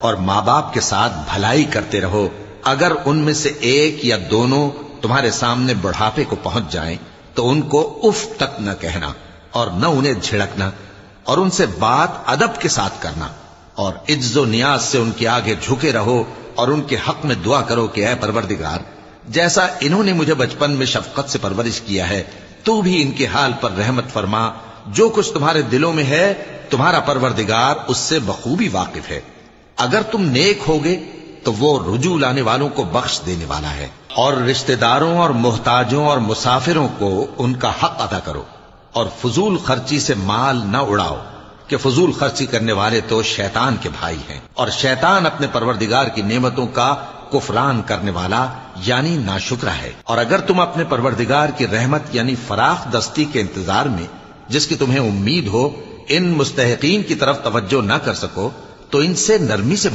اور ماں باپ کے ساتھ بھلائی کرتے رہو، اگر ان میں سے ایک یا دونوں تمہارے سامنے بڑھاپے کو پہنچ جائیں تو ان کو اف تک نہ کہنا اور نہ انہیں جھڑکنا، اور ان سے بات ادب کے ساتھ کرنا، اور عجز و نیاز سے ان کے آگے جھکے رہو اور ان کے حق میں دعا کرو کہ اے پروردگار، جیسا انہوں نے مجھے بچپن میں شفقت سے پرورش کیا ہے تو بھی ان کے حال پر رحمت فرما، جو کچھ تمہارے دلوں میں ہے تمہارا پروردگار اس سے بخوبی واقف ہے۔ اگر تم نیک ہوگے تو وہ رجوع لانے والوں کو بخش دینے والا ہے، اور رشتہ داروں اور محتاجوں اور مسافروں کو ان کا حق ادا کرو، اور فضول خرچی سے مال نہ اڑاؤ کہ فضول خرچی کرنے والے تو شیطان کے بھائی ہیں، اور شیطان اپنے پروردگار کی نعمتوں کا کفران کرنے والا یعنی ناشکرا ہے۔ اور اگر تم اپنے پروردگار کی رحمت یعنی فراخ دستی کے انتظار میں جس کی تمہیں امید ہو ان مستحقین کی طرف توجہ نہ کر سکو تو ان سے نرمی سے